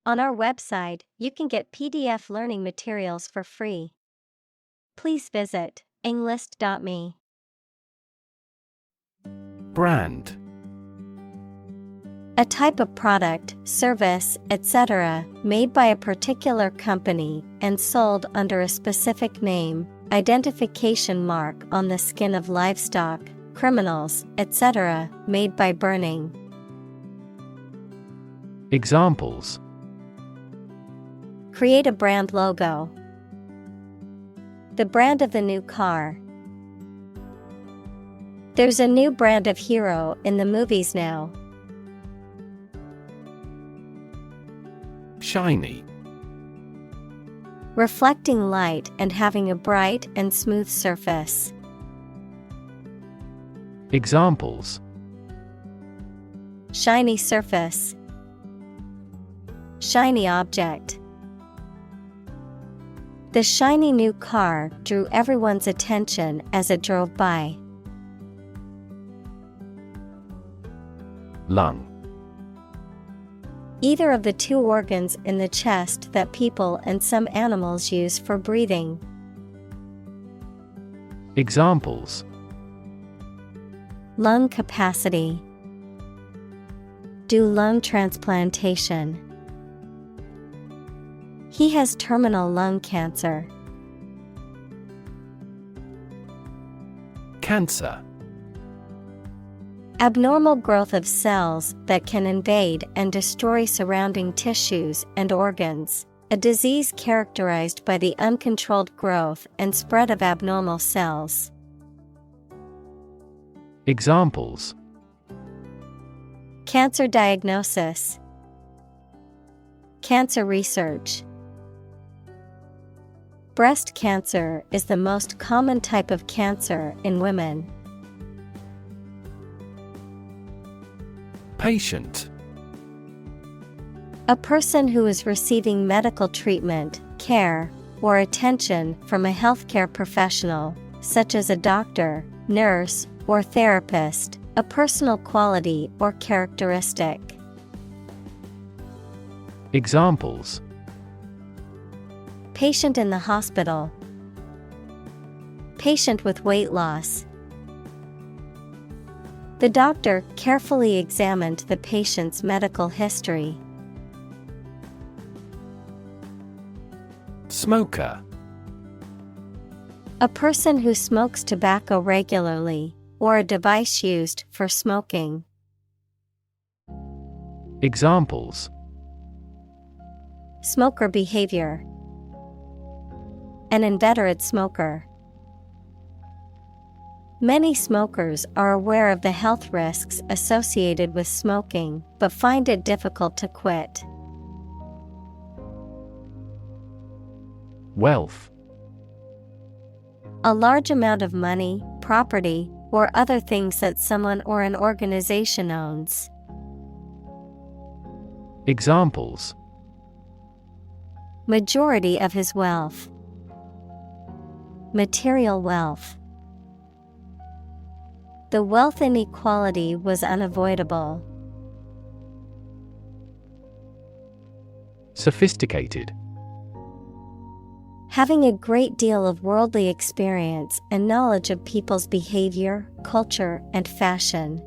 On our website, you can get PDF learning materials for free. Please visit englist.me. Brand. A type of product, service, etc., made by a particular company and sold under a specific name, identification mark on the skin of livestock, criminals, etc., made by burning. Examples: Create a brand logo. The brand of the new car. There's a new brand of hero in the movies now. Shiny. Reflecting light and having a bright and smooth surface. Examples: Shiny surface. Shiny object. The shiny new car drew everyone's attention as it drove by. Lung. Either of the two organs in the chest that people and some animals use for breathing. Examples: Lung capacity. Do lung transplantation. He has terminal lung cancer. Cancer. Abnormal growth of cells that can invade and destroy surrounding tissues and organs. A disease characterized by the uncontrolled growth and spread of abnormal cells. Examples: Cancer diagnosis. Cancer research. Breast cancer is the most common type of cancer in women. Patient. A person who is receiving medical treatment, care, or attention from a healthcare professional, such as a doctor, nurse, or therapist, a personal quality or characteristic. Examples: Patient in the hospital. Patient with weight loss. The doctor carefully examined the patient's medical history. Smoker. A person who smokes tobacco regularly, or a device used for smoking. Examples: Smoker behavior. An inveterate smoker. Many smokers are aware of the health risks associated with smoking, but find it difficult to quit. Wealth. A large amount of money, property, or other things that someone or an organization owns. Examples: Majority of his wealth. Material wealth. The wealth inequality was unavoidable. Sophisticated. Having a great deal of worldly experience and knowledge of people's behavior, culture, and fashion.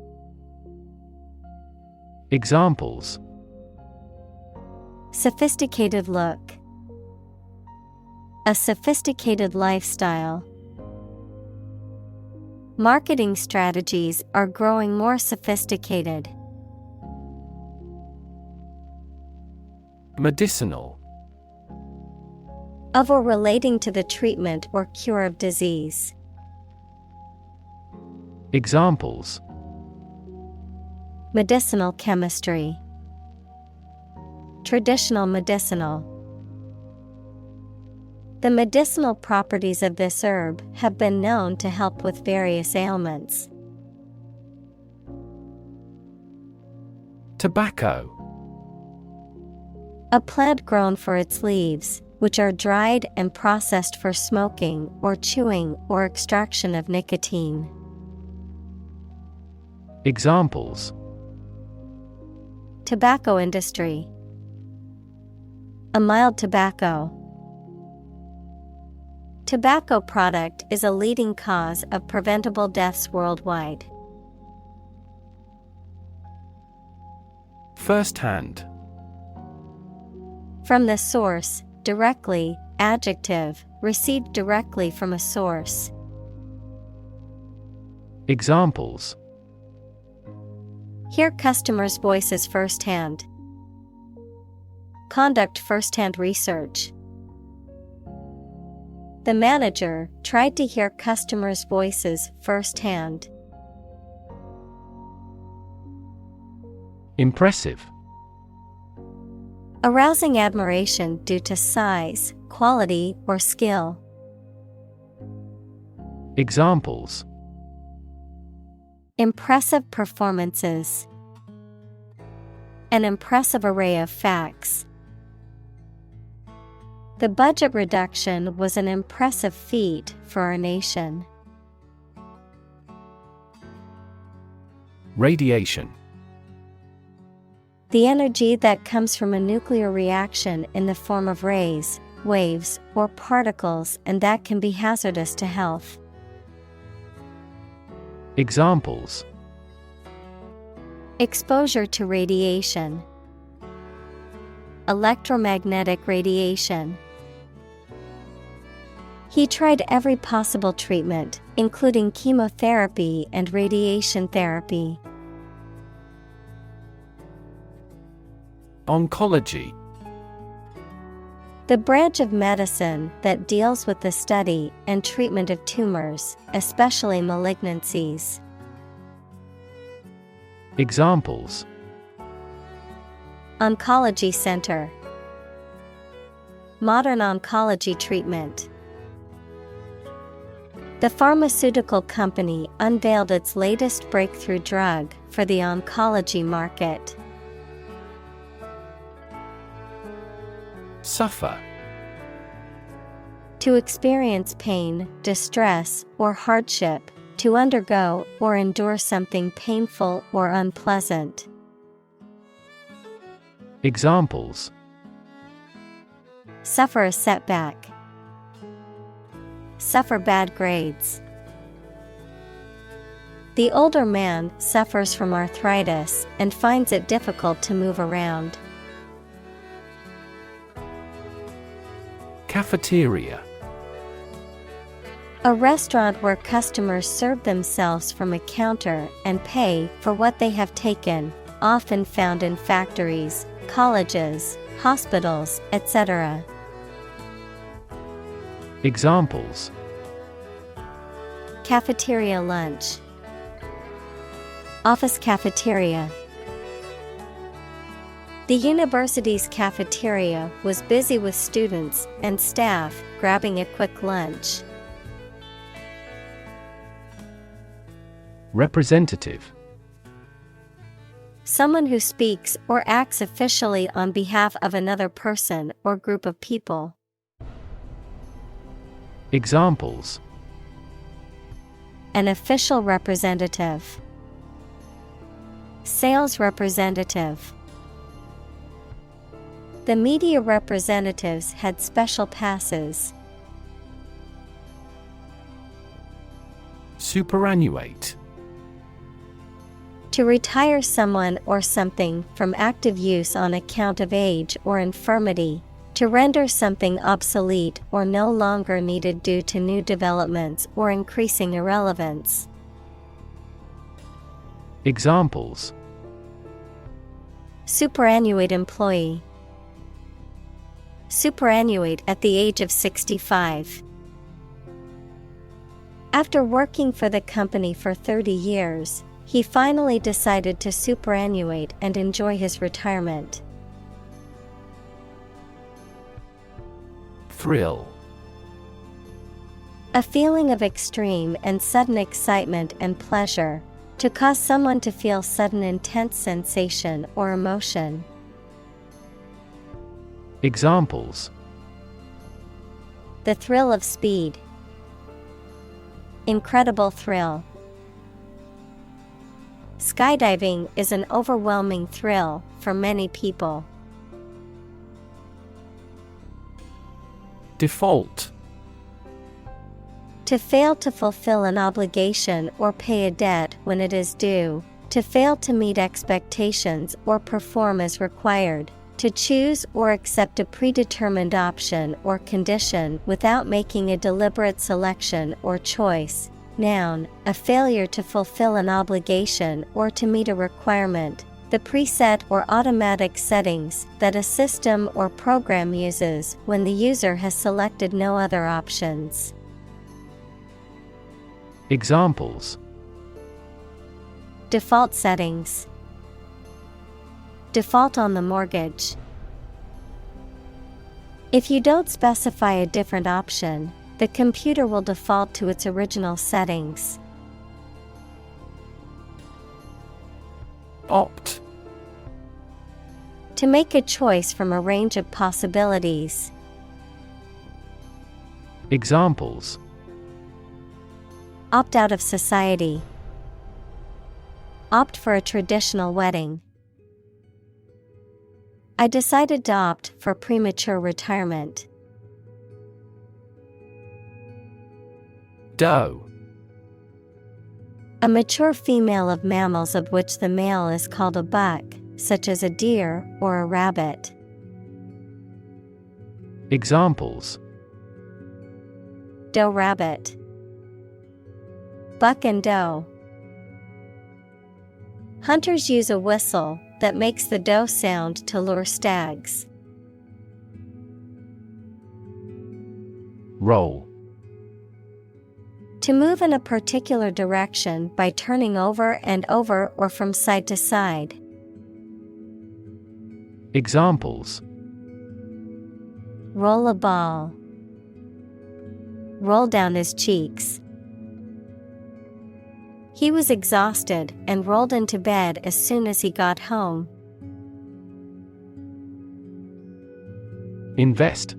Examples: Sophisticated look. A sophisticated lifestyle. Marketing strategies are growing more sophisticated. Medicinal. Of or relating to the treatment or cure of disease. Examples: Medicinal chemistry. Traditional medicinal. The medicinal properties of this herb have been known to help with various ailments. Tobacco. A plant grown for its leaves, which are dried and processed for smoking or chewing or extraction of nicotine. Examples: Tobacco industry. A mild tobacco. Tobacco product is a leading cause of preventable deaths worldwide. First-hand. From the source, directly, adjective, received directly from a source. Examples: Hear customers' voices firsthand. Conduct firsthand research. The manager tried to hear customers' voices firsthand. Impressive. Arousing admiration due to size, quality, or skill. Examples: Impressive performances. An impressive array of facts. The budget reduction was an impressive feat for our nation. Radiation. The energy that comes from a nuclear reaction in the form of rays, waves, or particles, and that can be hazardous to health. Examples: Exposure to radiation. Electromagnetic radiation. He tried every possible treatment, including chemotherapy and radiation therapy. Oncology. The branch of medicine that deals with the study and treatment of tumors, especially malignancies. Examples: Oncology center. Modern oncology treatment. The pharmaceutical company unveiled its latest breakthrough drug for the oncology market. Suffer. To experience pain, distress, or hardship, to undergo or endure something painful or unpleasant. Examples: Suffer a setback. Suffer bad grades. The older man suffers from arthritis and finds it difficult to move around. Cafeteria. A restaurant where customers serve themselves from a counter and pay for what they have taken, often found in factories, colleges, hospitals, etc. Examples: Cafeteria lunch. Office cafeteria. The university's cafeteria was busy with students and staff grabbing a quick lunch. Representative. Someone who speaks or acts officially on behalf of another person or group of people. Examples: An official representative. Sales representative. The media representatives had special passes. Superannuate. To retire someone or something from active use on account of age or infirmity. To render something obsolete or no longer needed due to new developments or increasing irrelevance. Examples: Superannuate employee. Superannuate at the age of 65. After working for the company for 30 years, he finally decided to superannuate and enjoy his retirement. Thrill. A feeling of extreme and sudden excitement and pleasure, to cause someone to feel sudden intense sensation or emotion. Examples: The thrill of speed. Incredible thrill. Skydiving is an overwhelming thrill for many people. Default. To fail to fulfill an obligation or pay a debt when it is due. To fail to meet expectations or perform as required. To choose or accept a predetermined option or condition without making a deliberate selection or choice. Noun, a failure to fulfill an obligation or to meet a requirement. The preset or automatic settings that a system or program uses when the user has selected no other options. Examples: Default settings. Default on the mortgage. If you don't specify a different option, the computer will default to its original settings. Opt. To make a choice from a range of possibilities. Examples: Opt out of society. Opt for a traditional wedding. I decided to opt for premature retirement. Doe. A mature female of mammals of which the male is called a buck, such as a deer or a rabbit. Examples: Doe rabbit. Buck and doe. Hunters use a whistle that makes the doe sound to lure stags. Roll. To move in a particular direction by turning over and over or from side to side. Examples: Roll a ball. Roll down his cheeks. He was exhausted and rolled into bed as soon as he got home. Invest.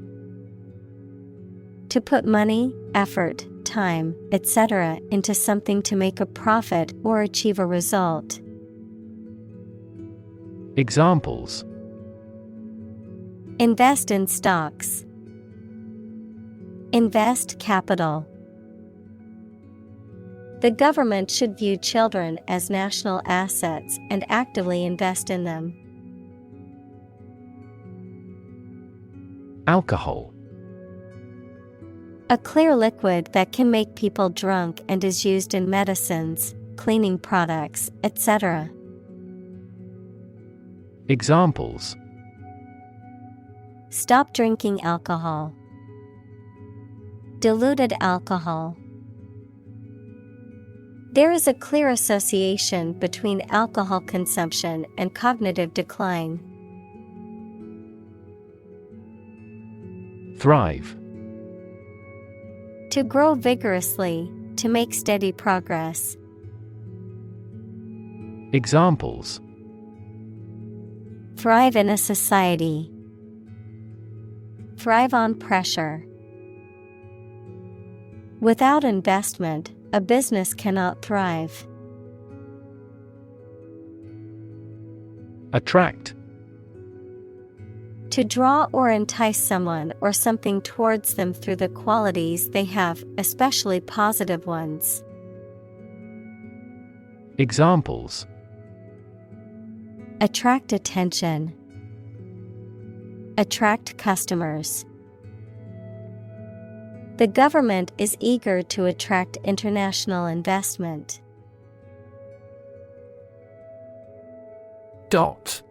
To put money, effort, time, etc. into something to make a profit or achieve a result. Examples: Invest in stocks. Invest capital. The government should view children as national assets and actively invest in them. Alcohol. A clear liquid that can make people drunk and is used in medicines, cleaning products, etc. Examples: Stop drinking alcohol. Diluted alcohol. There is a clear association between alcohol consumption and cognitive decline. Thrive. To grow vigorously, to make steady progress. Examples: Thrive in a society. Thrive on pressure. Without investment, a business cannot thrive. Attract. To draw or entice someone or something towards them through the qualities they have, especially positive ones. Examples: Attract attention. Attract customers. The government is eager to attract international investment. Dot.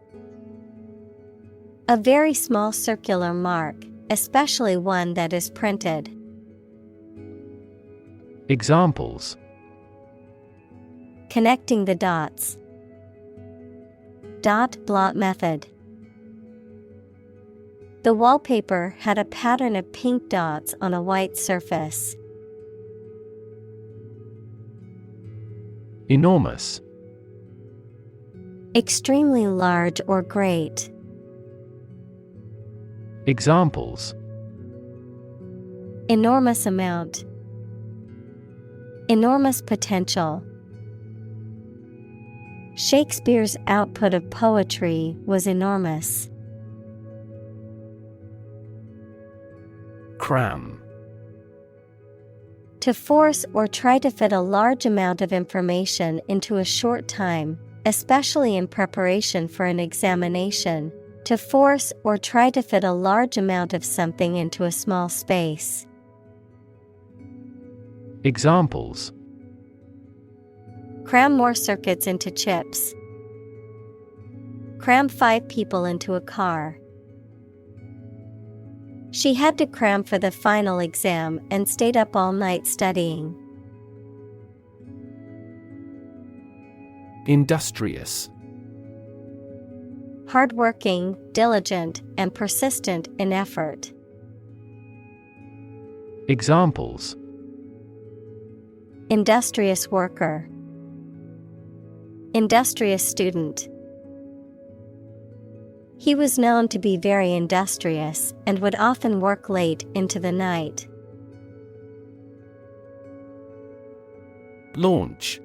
A very small circular mark, especially one that is printed. Examples: Connecting the dots. Dot blot method. The wallpaper had a pattern of pink dots on a white surface. Enormous. Extremely large or great. Examples: Enormous amount. Enormous potential. Shakespeare's output of poetry was enormous. Cram. To force or try to fit a large amount of information into a short time, especially in preparation for an examination. To force or try to fit a large amount of something into a small space. Examples: Cram more circuits into chips. Cram 5 people into a car. She had to cram for the final exam and stayed up all night studying. Industrious. Hardworking, diligent, and persistent in effort. Examples: Industrious worker. Industrious student. He was known to be very industrious and would often work late into the night. Launch.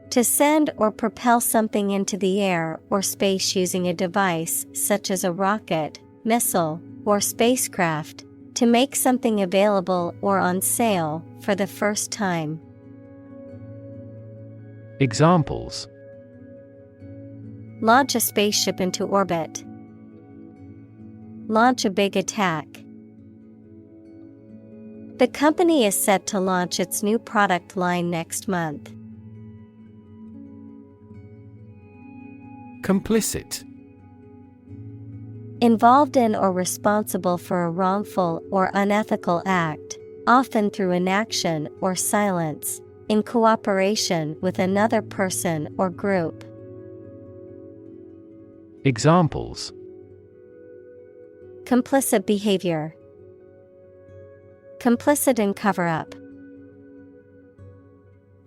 To send or propel something into the air or space using a device such as a rocket, missile, or spacecraft, to make something available or on sale for the first time. Examples: Launch a spaceship into orbit. Launch a big attack. The company is set to launch its new product line next month. Complicit. Involved in or responsible for a wrongful or unethical act, often through inaction or silence, in cooperation with another person or group. Examples: Complicit behavior. Complicit in cover-up.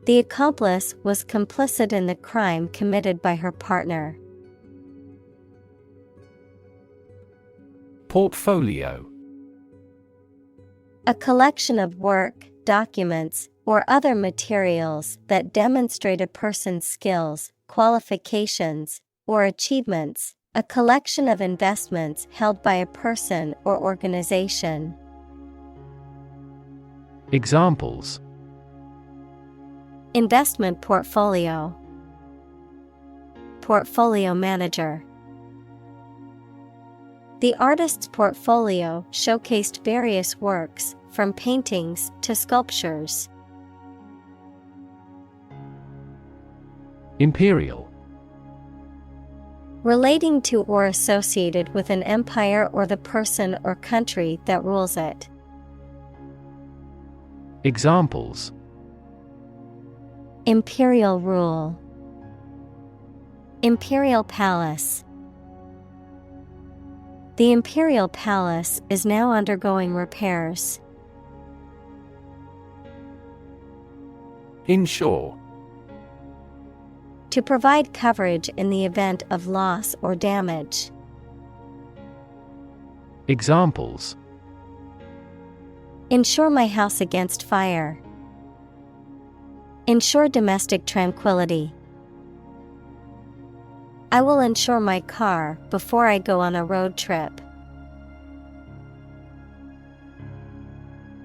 The accomplice was complicit in the crime committed by her partner. Portfolio. A collection of work, documents, or other materials that demonstrate a person's skills, qualifications, or achievements, a collection of investments held by a person or organization. Examples: Investment portfolio. Portfolio manager. The artist's portfolio showcased various works, from paintings to sculptures. Imperial. Relating to or associated with an empire or the person or country that rules it. Examples: Imperial rule. Imperial palace. The Imperial Palace is now undergoing repairs. Insure. To provide coverage in the event of loss or damage. Examples: Insure my house against fire. Ensure domestic tranquility. I will insure my car before I go on a road trip.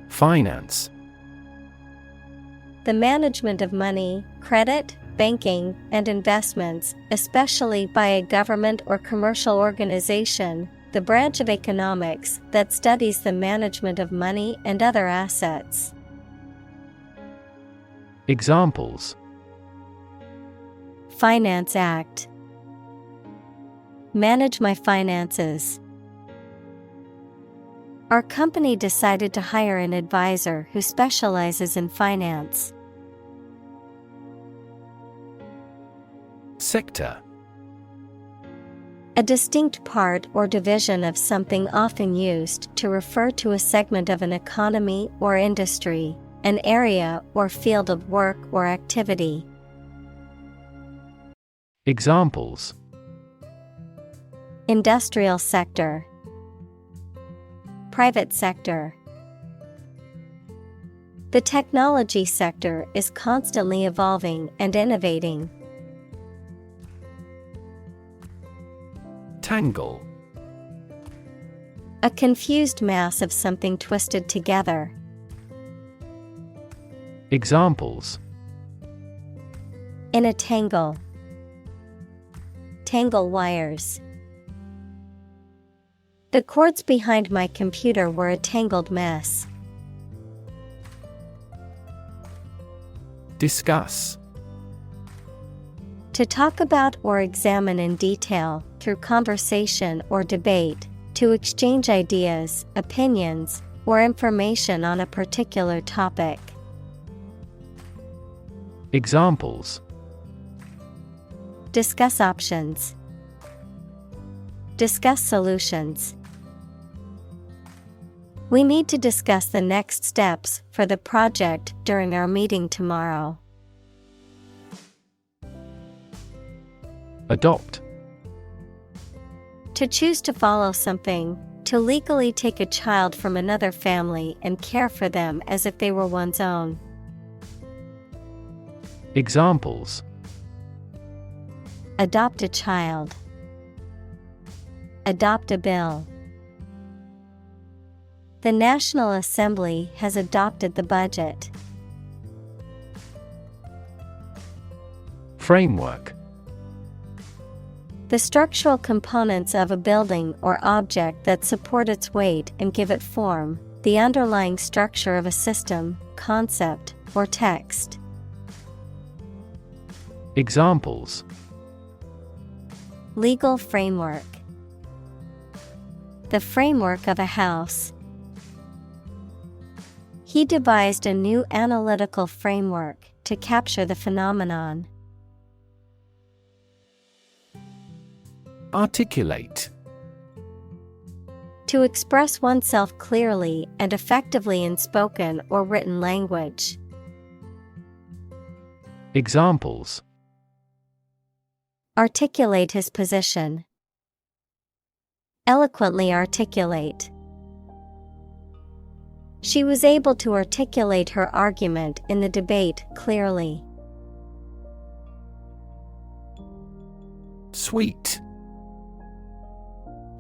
Finance. The management of money, credit, banking, and investments, especially by a government or commercial organization, the branch of economics that studies the management of money and other assets. Examples: Finance Act. Manage my finances. Our company decided to hire an advisor who specializes in finance. Sector. A distinct part or division of something often used to refer to a segment of an economy or industry, an area or field of work or activity. Examples: Industrial sector. Private sector. The technology sector is constantly evolving and innovating. Tangle. A confused mass of something twisted together. Examples: In a tangle. Tangle wires. The cords behind my computer were a tangled mess. Discuss. To talk about or examine in detail, through conversation or debate, to exchange ideas, opinions, or information on a particular topic. Examples: Discuss options. Discuss solutions. We need to discuss the next steps for the project during our meeting tomorrow. Adopt. To choose to follow something, to legally take a child from another family and care for them as if they were one's own. Examples: Adopt a child. Adopt a bill. The National Assembly has adopted the budget. Framework. The structural components of a building or object that support its weight and give it form, the underlying structure of a system, concept, or text. Examples: Legal framework. The framework of a house. He devised a new analytical framework to capture the phenomenon. Articulate. To express oneself clearly and effectively in spoken or written language. Examples: Articulate his position. Eloquently articulate. She was able to articulate her argument in the debate clearly. Suite.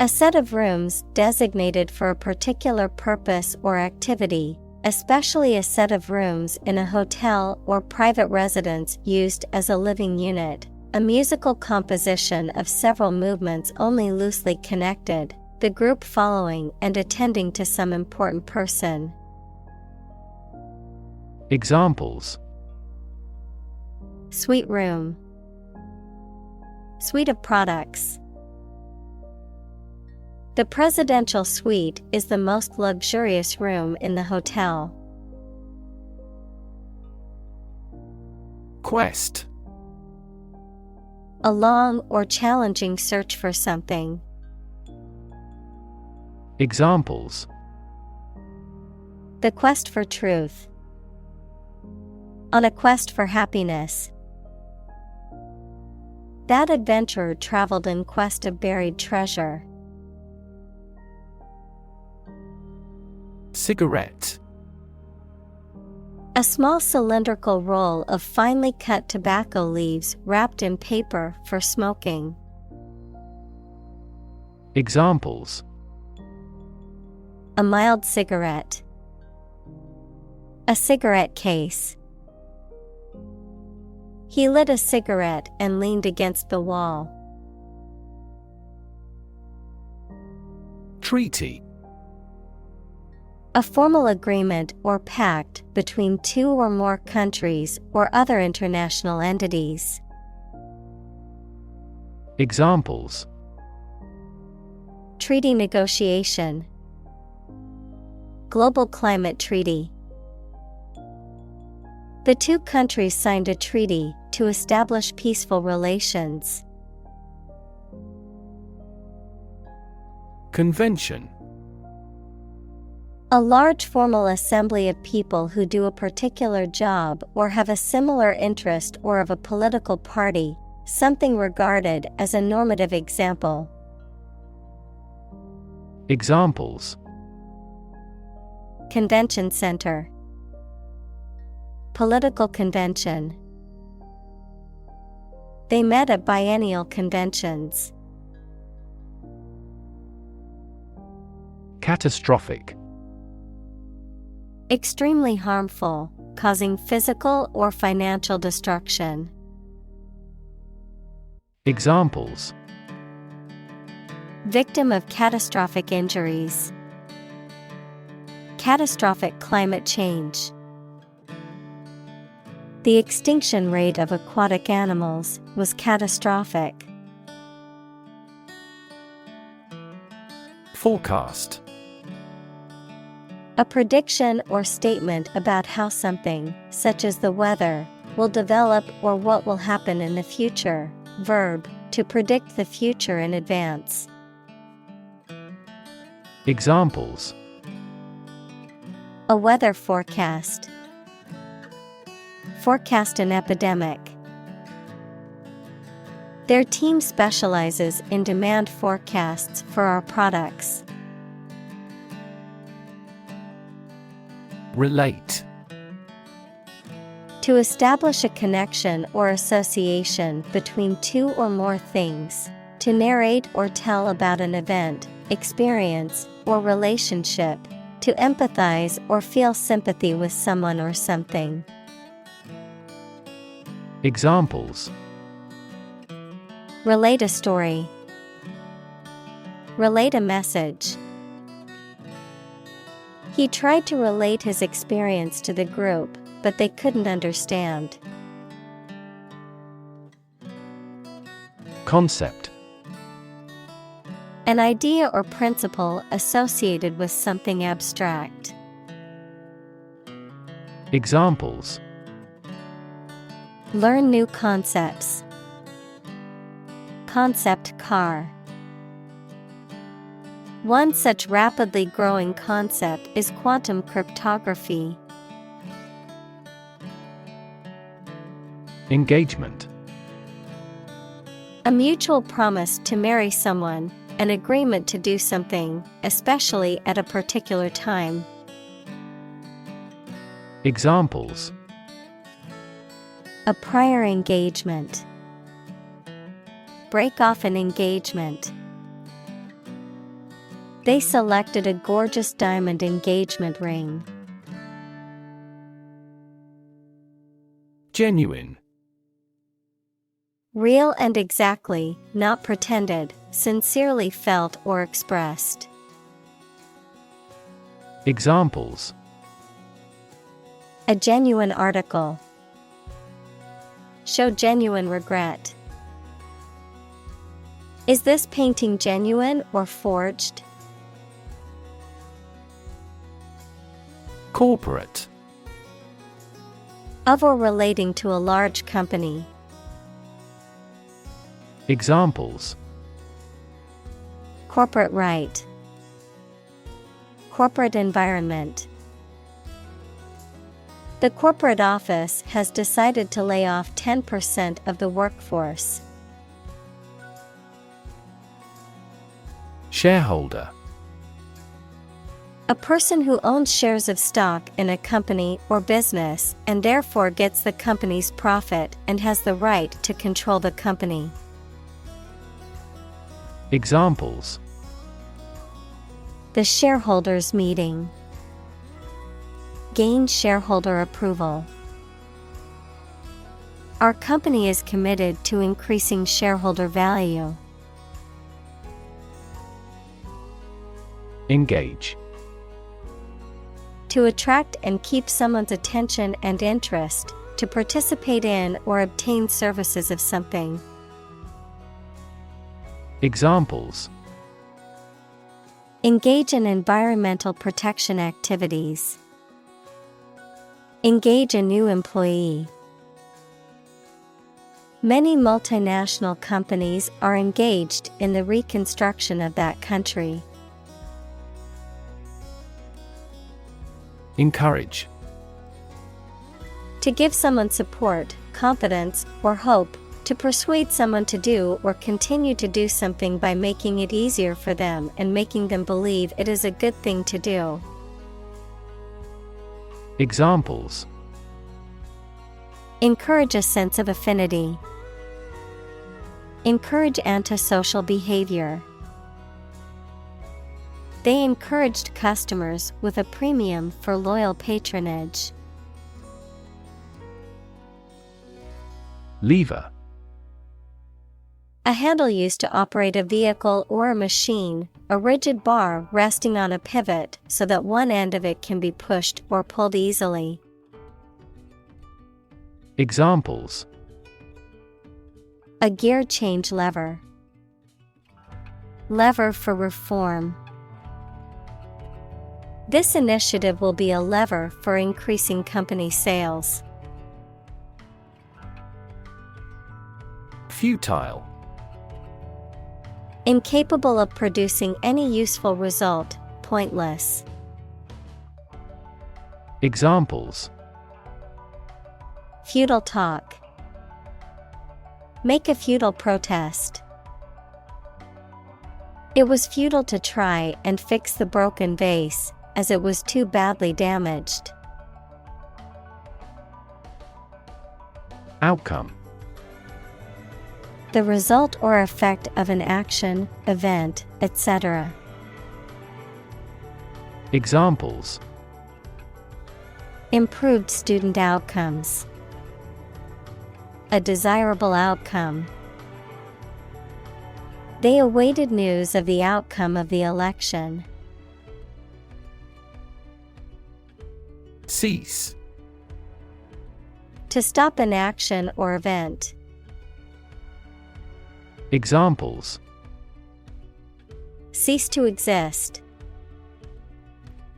A set of rooms designated for a particular purpose or activity, especially a set of rooms in a hotel or private residence used as a living unit, a musical composition of several movements only loosely connected, the group following and attending to some important person. Examples: Suite room. Suite of products. The presidential suite is the most luxurious room in the hotel. Quest. A long or challenging search for something. Examples: The quest for truth. On a quest for happiness. That adventurer traveled in quest of buried treasure. Cigarette. A small cylindrical roll of finely cut tobacco leaves wrapped in paper for smoking. Examples: A mild cigarette. A cigarette case. He lit a cigarette and leaned against the wall. Treaty. A formal agreement or pact between two or more countries or other international entities. Examples: Treaty negotiation. Global climate treaty. The two countries signed a treaty to establish peaceful relations. Convention. A large formal assembly of people who do a particular job or have a similar interest or of a political party, something regarded as a normative example. Examples: Convention center. Political convention. They met at biennial conventions. Catastrophic. Extremely harmful, causing physical or financial destruction. Examples: Victim of catastrophic injuries. Catastrophic climate change. The extinction rate of aquatic animals was catastrophic. Forecast. A prediction or statement about how something, such as the weather, will develop or what will happen in the future. Verb, to predict the future in advance. Examples: A weather forecast. Forecast an epidemic. Their team specializes in demand forecasts for our products. Relate. To establish a connection or association between two or more things. To narrate or tell about an event, experience, or relationship. To empathize or feel sympathy with someone or something. Examples: Relate a story. Relate a message. He tried to relate his experience to the group, but they couldn't understand. Concept. An idea or principle associated with something abstract. Examples: Learn new concepts. Concept car. One such rapidly growing concept is quantum cryptography. Engagement. A mutual promise to marry someone, an agreement to do something, especially at a particular time. Examples: A prior engagement. Break off an engagement. They selected a gorgeous diamond engagement ring. Genuine. Real and exactly, not pretended, sincerely felt or expressed. Examples: A genuine article. Show genuine regret. Is this painting genuine or forged? Corporate. Of or relating to a large company. Examples: Corporate right. Corporate environment. The corporate office has decided to lay off 10% of the workforce. Shareholder. A person who owns shares of stock in a company or business and therefore gets the company's profit and has the right to control the company. Examples: The shareholders' meeting. Gain shareholder approval. Our company is committed to increasing shareholder value. Engage. To attract and keep someone's attention and interest, to participate in or obtain services of something. Examples: Engage in environmental protection activities. Engage a new employee. Many multinational companies are engaged in the reconstruction of that country. Encourage. To give someone support, confidence, or hope, to persuade someone to do or continue to do something by making it easier for them and making them believe it is a good thing to do. Examples: Encourage a sense of affinity. Encourage antisocial behavior. They encouraged customers with a premium for loyal patronage. Lever. A handle used to operate a vehicle or a machine, a rigid bar resting on a pivot so that one end of it can be pushed or pulled easily. Examples: A gear change lever. Lever for reform. This initiative will be a lever for increasing company sales. Futile. Incapable of producing any useful result, pointless. Examples: Futile talk. Make a futile protest. It was futile to try and fix the broken vase, as it was too badly damaged. Outcome. The result or effect of an action, event, etc. Examples: Improved student outcomes. A desirable outcome. They awaited news of the outcome of the election. Cease. To stop an action or event. Examples: Cease to exist.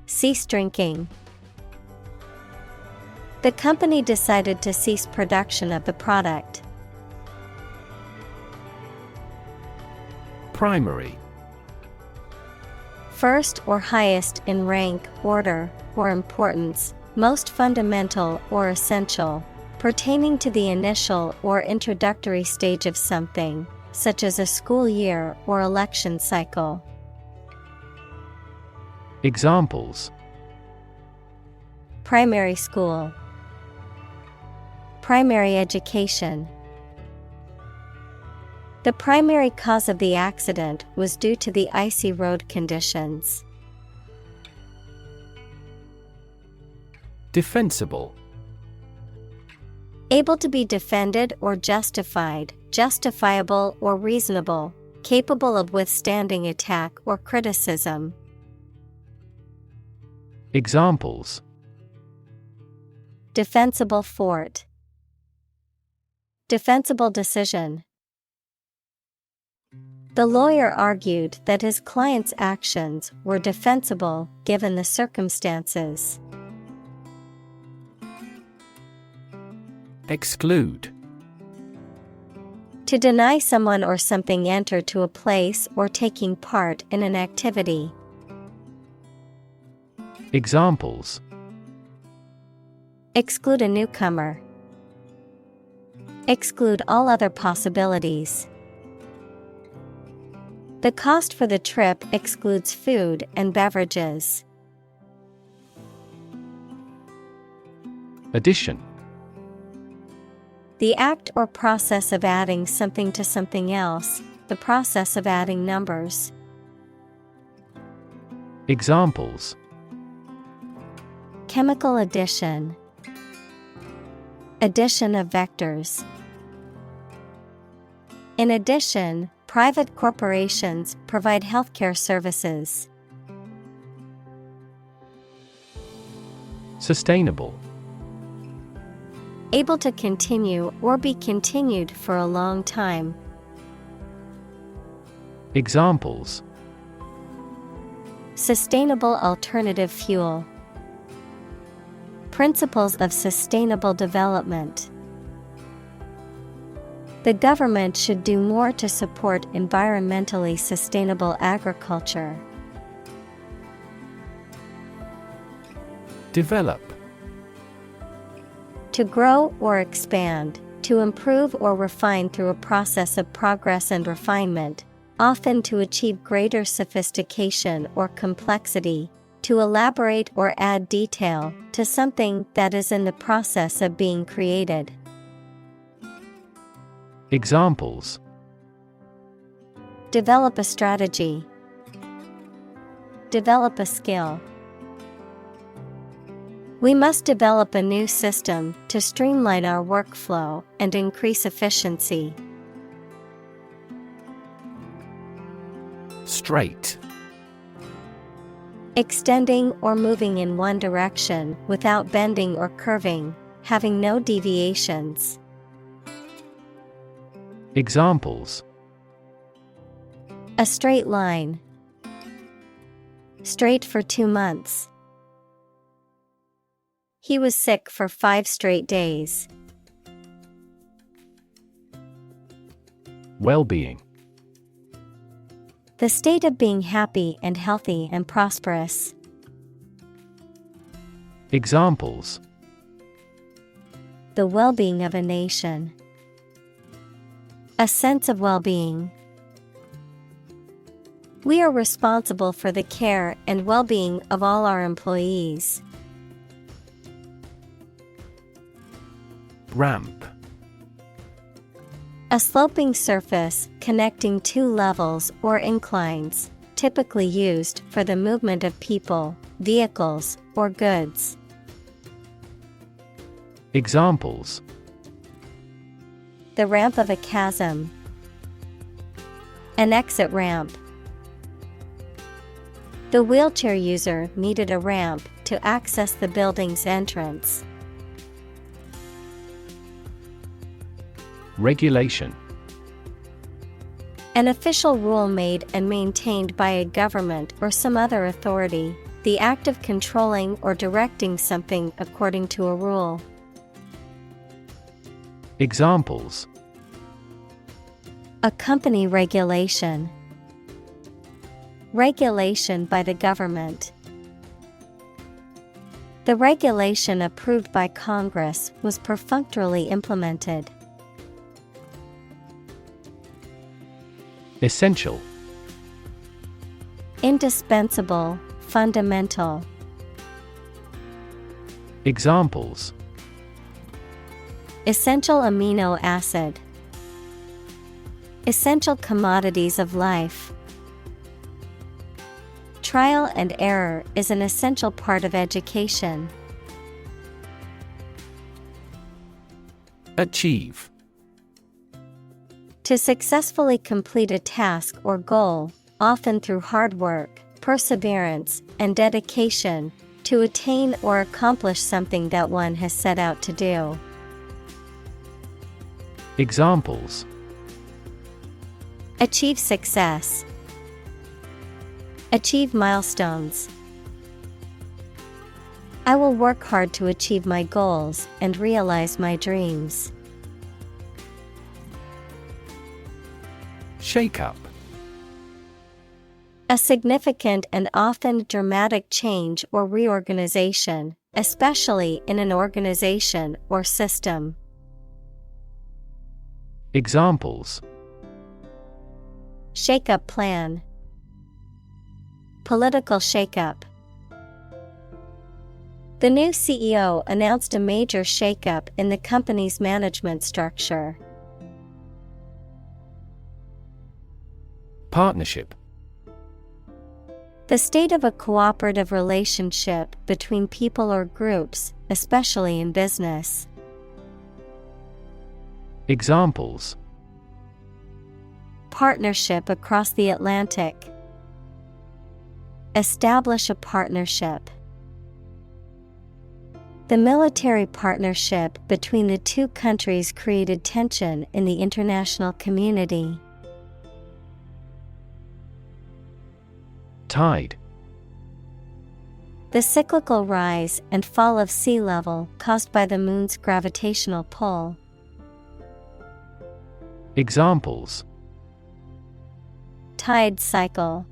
Cease drinking. The company decided to cease production of the product. Primary. First or highest in rank, order, or importance, most fundamental or essential, pertaining to the initial or introductory stage of something, such as a school year or election cycle. Examples: Primary school. Primary education. The primary cause of the accident was due to the icy road conditions. Defensible. Able to be defended or justified, justifiable or reasonable, capable of withstanding attack or criticism. Examples: Defensible fort. Defensible decision. The lawyer argued that his client's actions were defensible given the circumstances. Exclude. To deny someone or something enter to a place or taking part in an activity. Examples: Exclude a newcomer. Exclude all other possibilities. The cost for the trip excludes food and beverages. Addition. The act or process of adding something to something else, the process of adding numbers. Examples: Chemical addition. Addition of vectors. In addition, private corporations provide healthcare services. Sustainable. Able to continue or be continued for a long time. Examples: Sustainable alternative fuel. Principles of sustainable development. The government should do more to support environmentally sustainable agriculture. Develop. To grow or expand, to improve or refine through a process of progress and refinement, often to achieve greater sophistication or complexity, to elaborate or add detail to something that is in the process of being created. Examples: Develop a strategy. Develop a skill. We must develop a new system to streamline our workflow and increase efficiency. Straight. Extending or moving in one direction without bending or curving, having no deviations. Examples: A straight line. Straight for 2 months. He was sick for 5 straight days. Well-being. The state of being happy and healthy and prosperous. Examples: The well-being of a nation. A sense of well-being. We are responsible for the care and well-being of all our employees. Ramp. A sloping surface connecting 2 levels or inclines, typically used for the movement of people, vehicles, or goods. Examples: The ramp of a chasm. An exit ramp. The wheelchair user needed a ramp to access the building's entrance. Regulation. An official rule made and maintained by a government or some other authority, the act of controlling or directing something according to a rule. Examples: A company regulation. Regulation by the government. The regulation approved by Congress was perfunctorily implemented. Essential. Indispensable, fundamental. Examples: Essential amino acid. Essential commodities of life. Trial and error is an essential part of education. Achieve. To successfully complete a task or goal, often through hard work, perseverance, and dedication, to attain or accomplish something that one has set out to do. Examples: Achieve success. Achieve milestones. I will work hard to achieve my goals and realize my dreams. Shake-up. A significant and often dramatic change or reorganization, especially in an organization or system. Examples: Shake-up plan. Political shake-up. The new CEO announced a major shake-up in the company's management structure. Partnership. The state of a cooperative relationship between people or groups, especially in business. Examples: Partnership across the Atlantic. Establish a partnership. The military partnership between the 2 countries created tension in the international community. Tide. The cyclical rise and fall of sea level caused by the moon's gravitational pull. Examples: Tide cycle.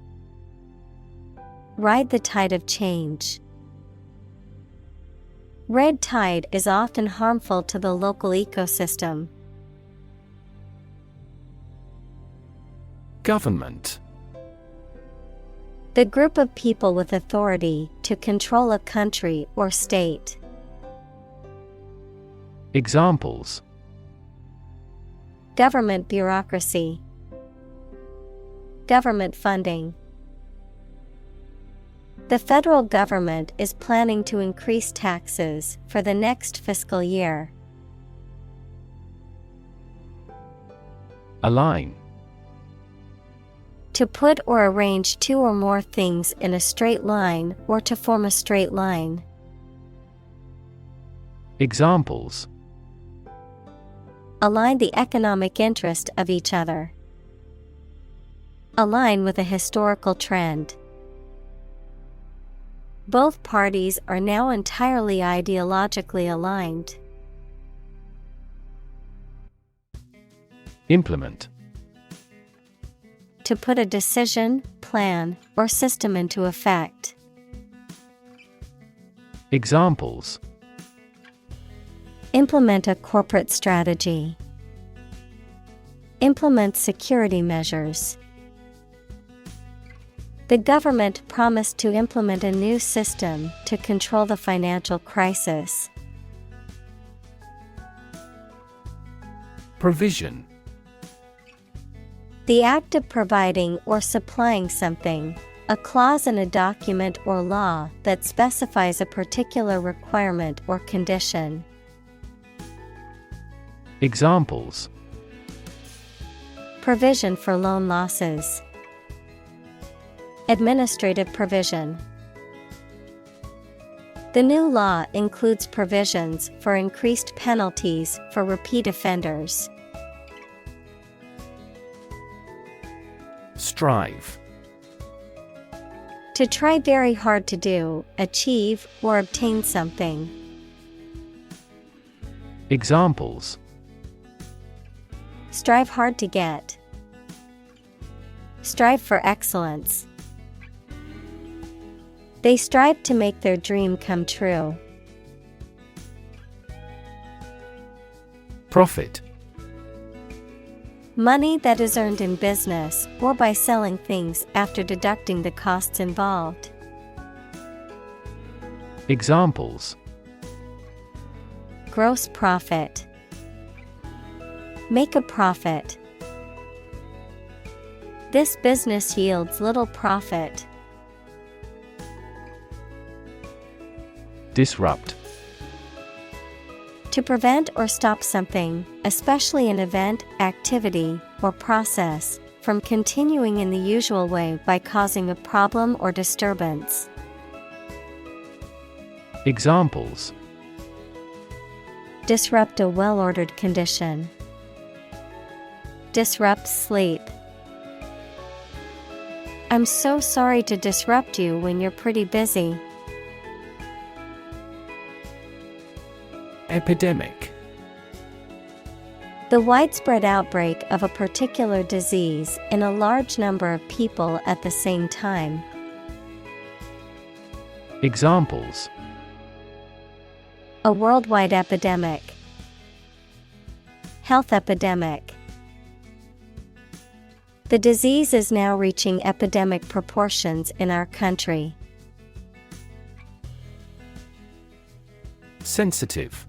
Ride the tide of change. Red tide is often harmful to the local ecosystem. Government. The group of people with authority to control a country or state. Examples: Government bureaucracy. Government funding. The federal government is planning to increase taxes for the next fiscal year. Align. To put or arrange two or more things in a straight line or to form a straight line. Examples: Align the economic interest of each other. Align with a historical trend. Both parties are now entirely ideologically aligned. Implement. To put a decision, plan, or system into effect. Examples: Implement a corporate strategy. Implement security measures. The government promised to implement a new system to control the financial crisis. Provision. The act of providing or supplying something, a clause in a document or law that specifies a particular requirement or condition. Examples: Provision for loan losses. Administrative provision. The new law includes provisions for increased penalties for repeat offenders. Strive. To try very hard to do, achieve, or obtain something. Examples: Strive hard to get. Strive for excellence. They strive to make their dream come true. Profit. Money that is earned in business or by selling things after deducting the costs involved. Examples: Gross profit. Make a profit. This business yields little profit. Disrupt. To prevent or stop something, especially an event, activity, or process, from continuing in the usual way by causing a problem or disturbance. Examples: Disrupt a well-ordered condition. Disrupt sleep. I'm so sorry to disrupt you when you're pretty busy. Epidemic. The widespread outbreak of a particular disease in a large number of people at the same time. Examples: A worldwide epidemic. Health epidemic. The disease is now reaching epidemic proportions in our country. Sensitive.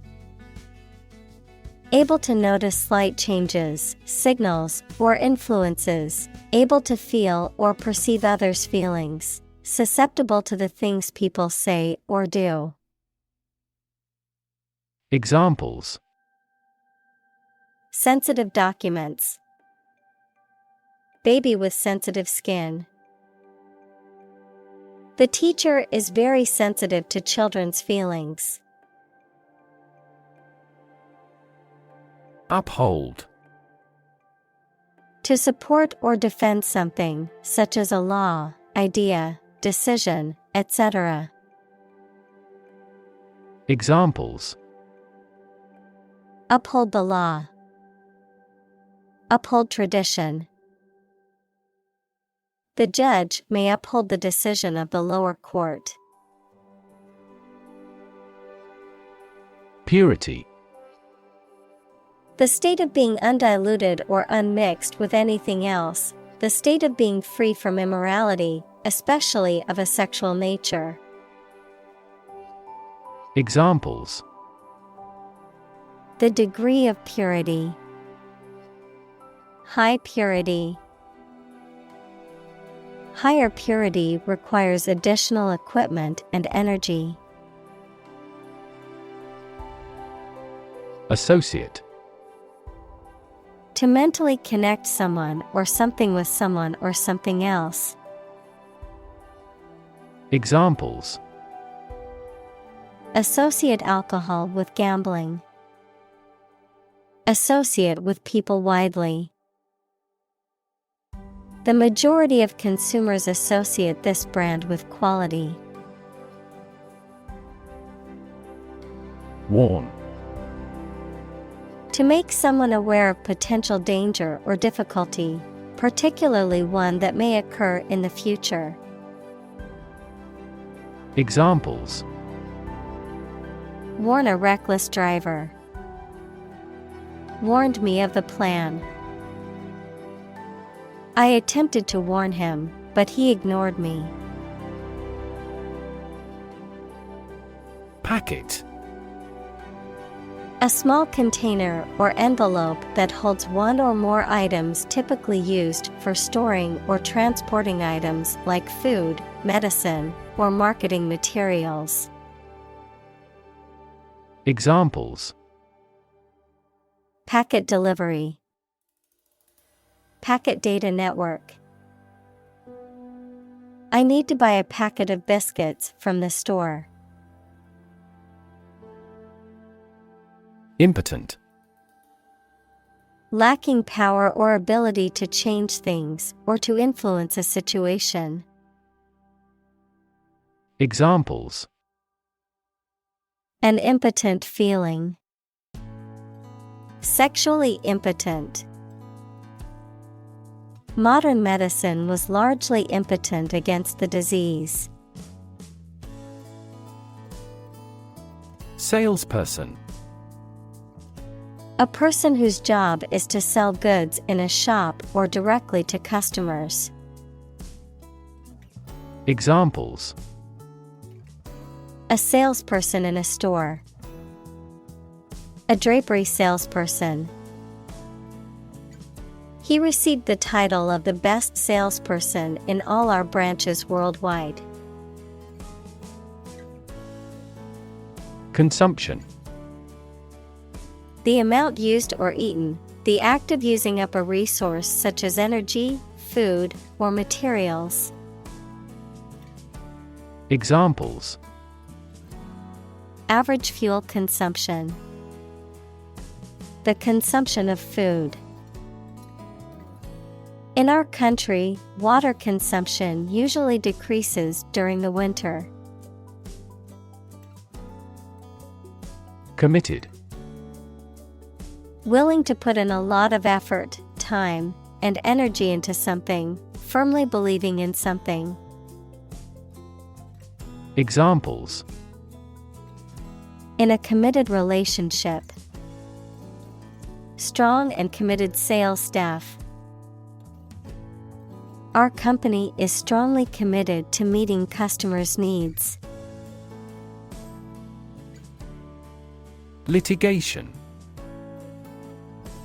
Able to notice slight changes, signals, or influences, able to feel or perceive others' feelings, susceptible to the things people say or do. Examples: Sensitive documents. Baby with sensitive skin. The teacher is very sensitive to children's feelings. Uphold. To support or defend something, such as a law, idea, decision, etc. Examples: Uphold the law. Uphold tradition. The judge may uphold the decision of the lower court. Purity. The state of being undiluted or unmixed with anything else, the state of being free from immorality, especially of a sexual nature. Examples: The degree of purity. High purity. Higher purity requires additional equipment and energy. Associate. To mentally connect someone or something with someone or something else. Examples: Associate alcohol with gambling. Associate with people widely. The majority of consumers associate this brand with quality. Warn. To make someone aware of potential danger or difficulty, particularly one that may occur in the future. Examples: Warn a reckless driver. Warned me of the plan. I attempted to warn him, but he ignored me. Packet. A small container or envelope that holds one or more items typically used for storing or transporting items like food, medicine, or marketing materials. Examples: Packet delivery. Packet data network. I need to buy a packet of biscuits from the store. Impotent. Lacking power or ability to change things or to influence a situation. Examples: An impotent feeling. Sexually impotent. Modern medicine was largely impotent against the disease. Salesperson. A person whose job is to sell goods in a shop or directly to customers. Examples: A salesperson in a store. A drapery salesperson. He received the title of the best salesperson in all our branches worldwide. Consumption. The amount used or eaten, the act of using up a resource such as energy, food, or materials. Examples: Average fuel consumption. The consumption of food. In our country, water consumption usually decreases during the winter. Committed. Willing to put in a lot of effort, time, and energy into something, firmly believing in something. Examples: In a committed relationship. Strong and committed sales staff. Our company is strongly committed to meeting customers' needs. Litigation.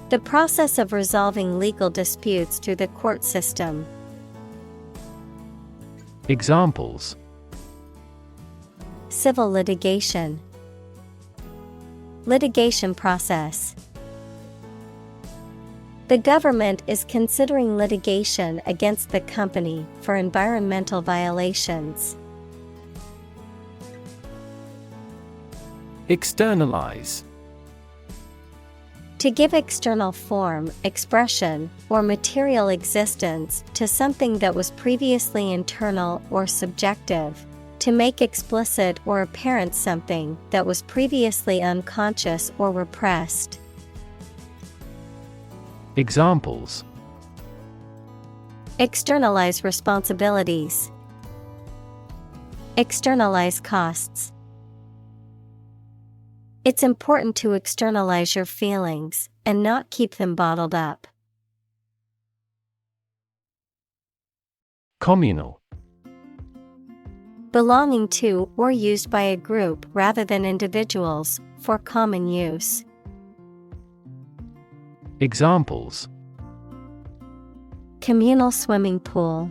The process of resolving legal disputes through the court system. Examples: Civil litigation. Litigation process. The government is considering litigation against the company for environmental violations. Externalize. To give external form, expression, or material existence to something that was previously internal or subjective. To make explicit or apparent something that was previously unconscious or repressed. Examples: Externalize responsibilities. Externalize costs. It's important to externalize your feelings and not keep them bottled up. Communal. Belonging to or used by a group rather than individuals, for common use. Examples: Communal swimming pool.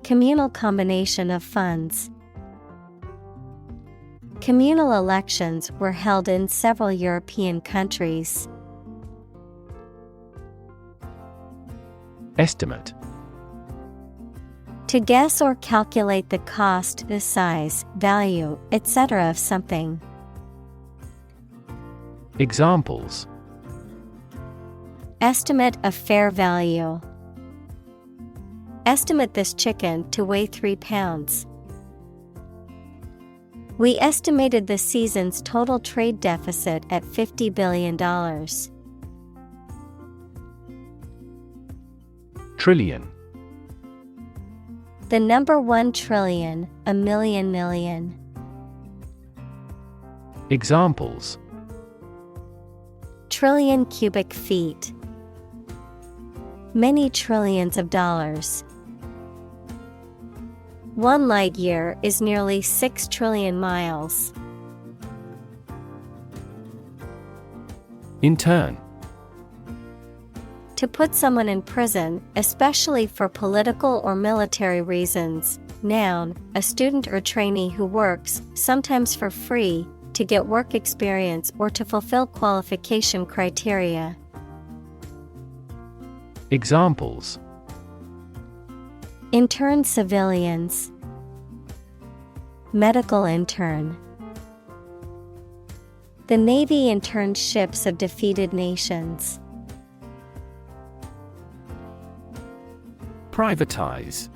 communal combination of funds. Communal elections were held in several European countries. Estimate. To guess or calculate the cost, the size, value, etc. of something. Examples. Estimate of fair value. Estimate this chicken to weigh 3 pounds. We estimated the season's total trade deficit at $50 billion. Trillion. The number 1 trillion, a million million. Examples. Trillion cubic feet. Many trillions of dollars. 1 light year is nearly 6 trillion miles. Intern. To put someone in prison, especially for political or military reasons. Noun, a student or trainee who works, sometimes for free, to get work experience or to fulfill qualification criteria. Examples. Intern civilians. Medical intern. The Navy interned ships of defeated nations. Privatize.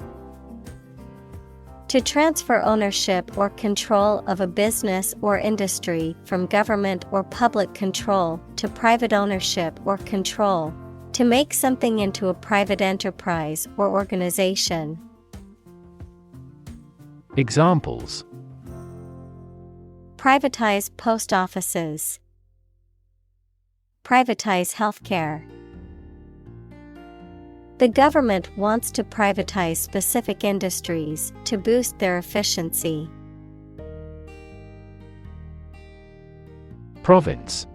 To transfer ownership or control of a business or industry from government or public control to private ownership or control. To make something into a private enterprise or organization. Examples. Privatize post offices. Privatize healthcare. The government wants to privatize specific industries to boost their efficiency. Province.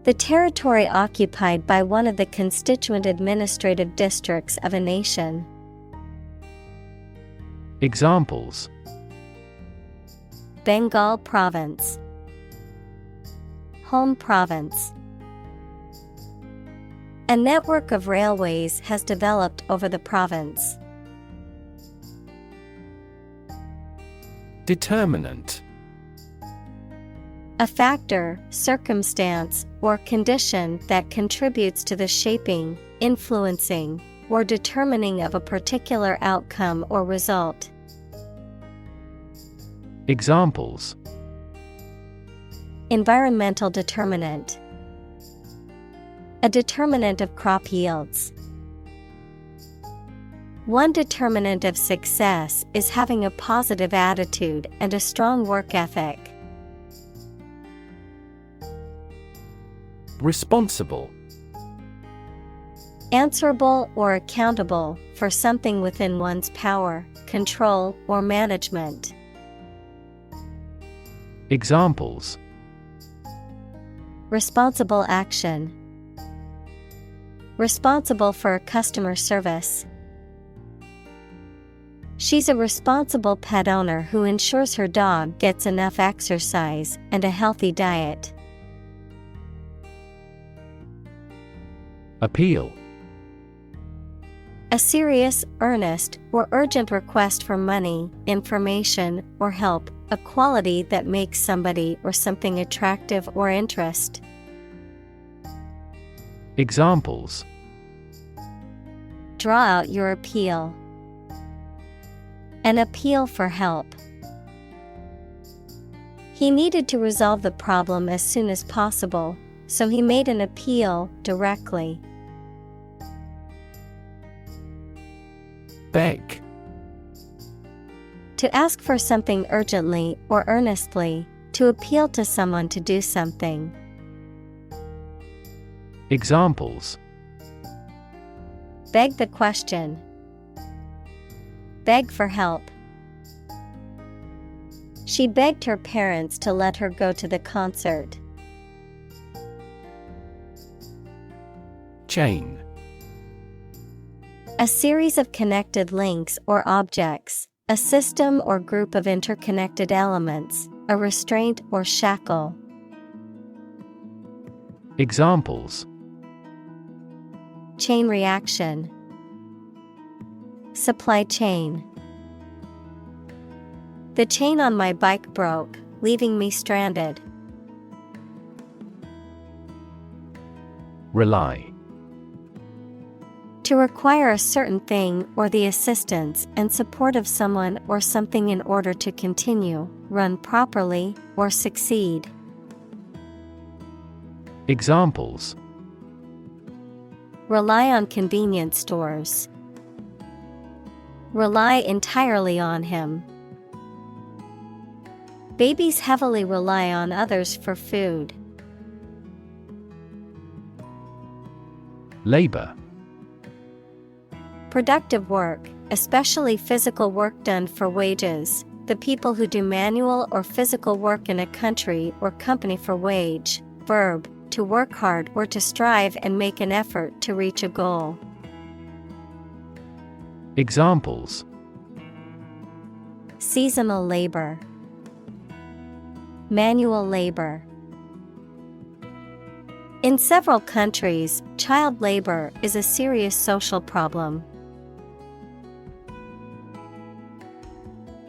The territory occupied by one of the constituent administrative districts of a nation. Examples. Bengal Province. Home Province. A network of railways has developed over the province. Determinant. A factor, circumstance, or condition that contributes to the shaping, influencing, or determining of a particular outcome or result. Examples. Environmental determinant. A determinant of crop yields. One determinant of success is having a positive attitude and a strong work ethic. Responsible. Answerable or accountable for something within one's power, control, or management. Examples. Responsible action. Responsible for customer service. She's a responsible pet owner who ensures her dog gets enough exercise and a healthy diet. Appeal. A serious, earnest, or urgent request for money, information, or help, a quality that makes somebody or something attractive or interest. Examples. Draw out your appeal. An appeal for help. He needed to resolve the problem as soon as possible, so he made an appeal directly. Beg. To ask for something urgently or earnestly, to appeal to someone to do something. Examples. Beg the question. Beg for help. She begged her parents to let her go to the concert. A series of connected links or objects, a system or group of interconnected elements, a restraint or shackle. Examples: Chain reaction. Supply chain. The chain on my bike broke, leaving me stranded. Rely. To require a certain thing or the assistance and support of someone or something in order to continue, run properly, or succeed. Examples: Rely on convenience stores. Rely entirely on him. Babies heavily rely on others for food. Labor. Productive work, especially physical work done for wages, the people who do manual or physical work in a country or company for wage. Verb, to work hard or to strive and make an effort to reach a goal. Examples: Seasonal labor. Manual labor. In several countries, child labor is a serious social problem.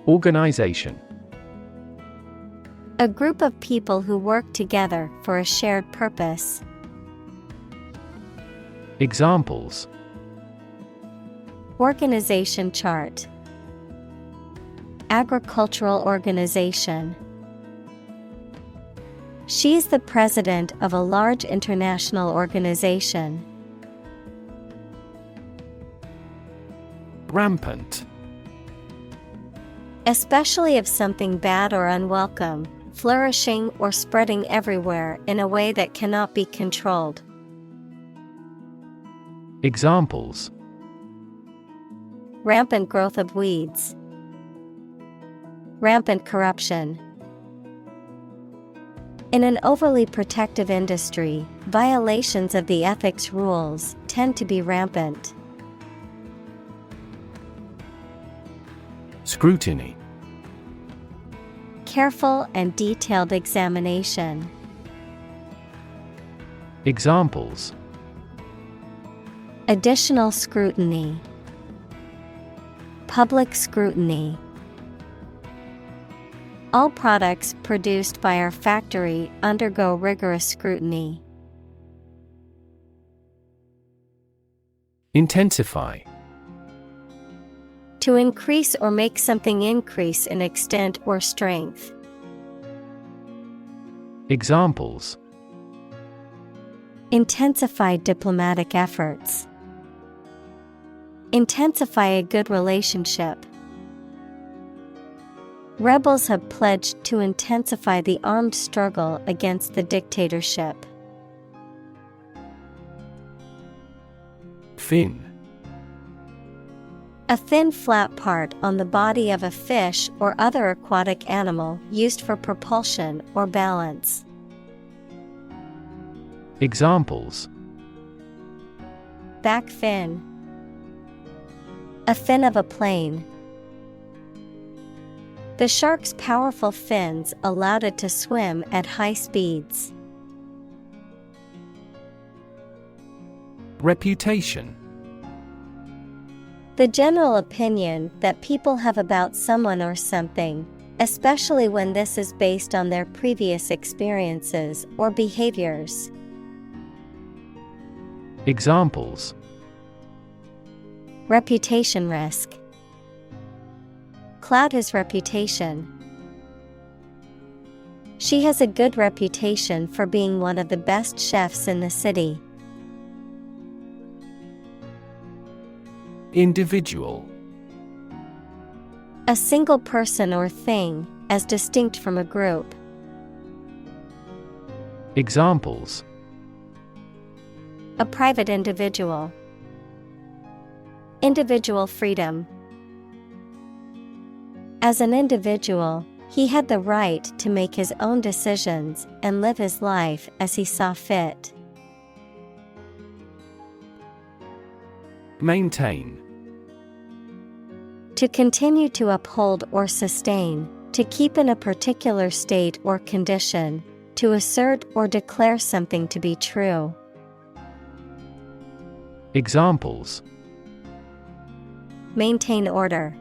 Organization. A group of people who work together for a shared purpose. Examples: Organization chart. Agricultural organization. She is the president of a large international organization. Rampant. Especially if something bad or unwelcome, flourishing or spreading everywhere in a way that cannot be controlled. Examples: Rampant growth of weeds. Rampant corruption. In an overly protective industry, violations of the ethics rules tend to be rampant. Scrutiny. Careful and detailed examination. Examples: Additional scrutiny. Public scrutiny. All products produced by our factory undergo rigorous scrutiny. Intensify. To increase or make something increase in extent or strength. Examples: Intensify diplomatic efforts. Intensify a good relationship. Rebels have pledged to intensify the armed struggle against the dictatorship. Fin. A thin flat part on the body of a fish or other aquatic animal used for propulsion or balance. Examples: Back fin. A fin of a plane. The shark's powerful fins allowed it to swim at high speeds. Reputation. The general opinion that people have about someone or something, especially when this is based on their previous experiences or behaviors. Examples: Reputation risk. Cloud his reputation. She has a good reputation for being one of the best chefs in the city. Individual. A single person or thing, as distinct from a group. Examples: A private individual. Individual freedom. As an individual, he had the right to make his own decisions and live his life as he saw fit. Maintain. To continue to uphold or sustain, to keep in a particular state or condition, to assert or declare something to be true. Examples: Maintain order.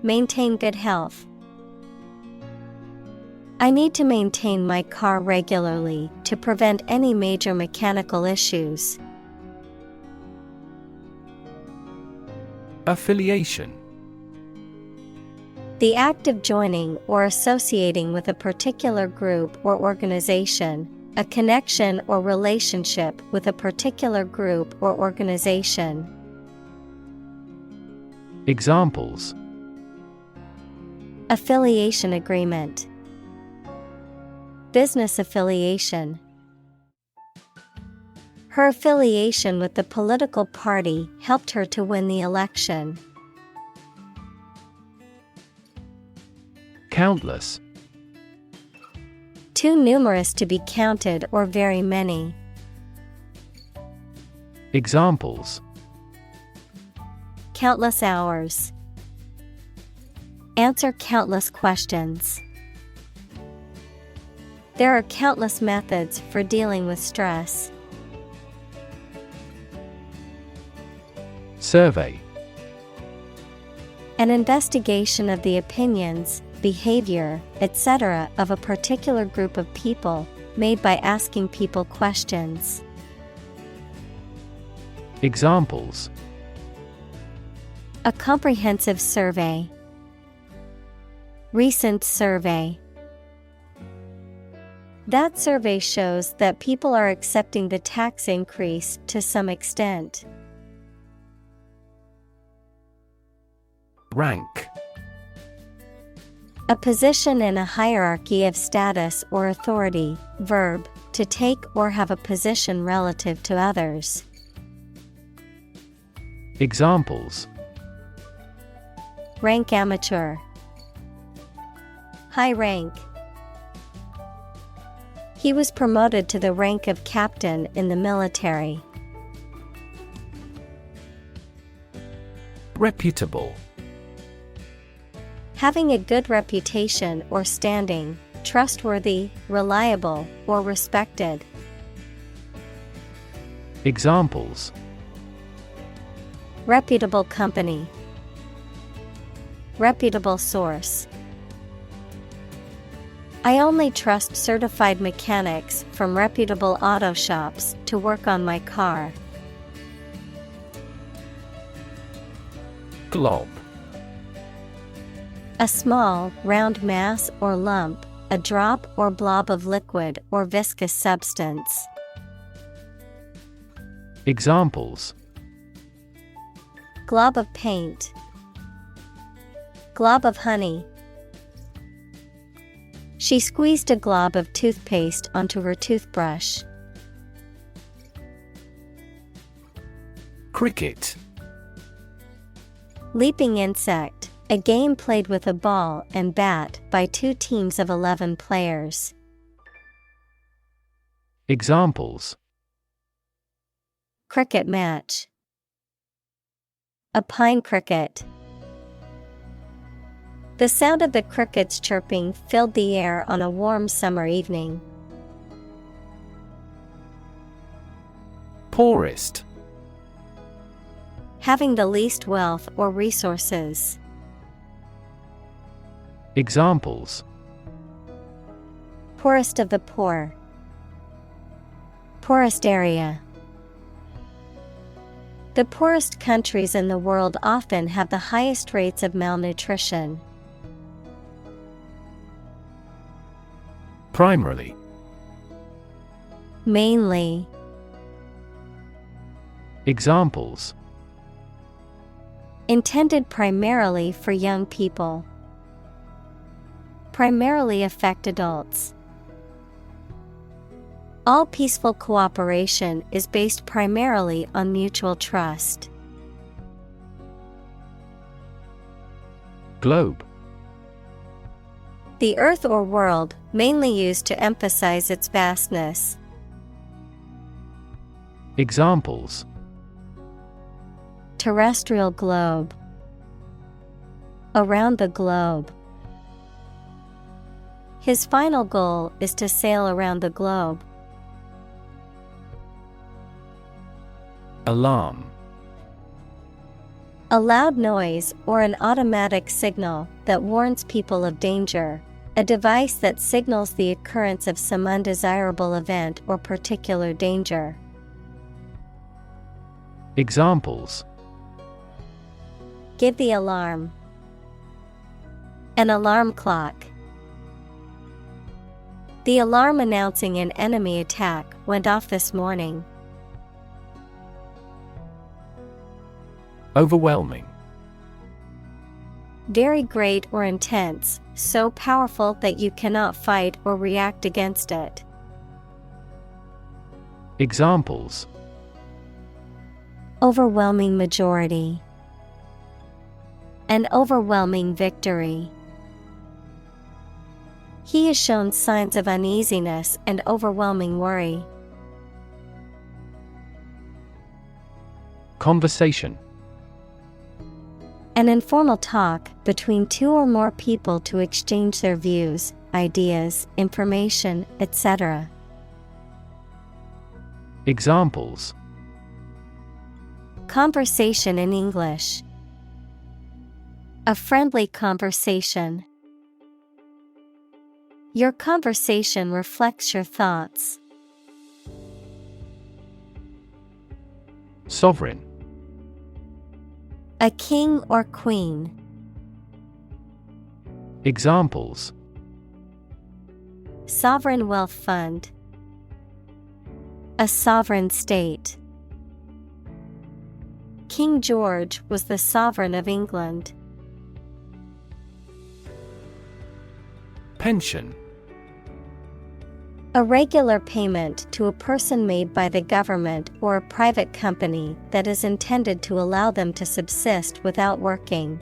Maintain good health. I need to maintain my car regularly to prevent any major mechanical issues. Affiliation. The act of joining or associating with a particular group or organization, a connection or relationship with a particular group or organization. Examples: Affiliation agreement. Business affiliation. Her affiliation with the political party helped her to win the election. Countless. Too numerous to be counted or very many. Examples: Countless hours. Answer countless questions. There are countless methods for dealing with stress. Survey. An investigation of the opinions, behavior, etc. of a particular group of people, made by asking people questions. Examples: A comprehensive survey. Recent survey. That survey shows that people are accepting the tax increase to some extent. Rank. A position in a hierarchy of status or authority. Verb, to take or have a position relative to others. Examples: Rank amateur. High rank. He was promoted to the rank of captain in the military. Reputable. Having a good reputation or standing, trustworthy, reliable, or respected. Examples: Reputable company. Reputable source. I only trust certified mechanics from reputable auto shops to work on my car. Glob. A small, round mass or lump, a drop or blob of liquid or viscous substance. Examples: Glob of paint. Glob of honey. She squeezed a glob of toothpaste onto her toothbrush. Cricket. Leaping insect, a game played with a ball and bat by two teams of 11 players. Examples: Cricket match. A pine cricket. The sound of the crickets chirping filled the air on a warm summer evening. Poorest. Having the least wealth or resources. Examples: Poorest of the poor. Poorest area. The poorest countries in the world often have the highest rates of malnutrition. Primarily. Mainly. Examples: Intended primarily for young people. Primarily affect adults. All peaceful cooperation is based primarily on mutual trust. Globe. The earth or world, mainly used to emphasize its vastness. Examples: terrestrial globe. Around the globe. His final goal is to sail around the globe. Alarm. A loud noise or an automatic signal that warns people of danger. A device that signals the occurrence of some undesirable event or particular danger. Examples: Give the alarm. An alarm clock. The alarm announcing an enemy attack went off this morning. Overwhelming. Very great or intense, so powerful that you cannot fight or react against it. Examples: Overwhelming majority. An overwhelming victory. He has shown signs of uneasiness and overwhelming worry. Conversation. An informal talk between two or more people to exchange their views, ideas, information, etc. Examples: Conversation in English. A friendly conversation. Your conversation reflects your thoughts. Sovereign. A king or queen. Examples: Sovereign wealth fund. A sovereign state. King George was the sovereign of England. Pension. A regular payment to a person made by the government or a private company that is intended to allow them to subsist without working.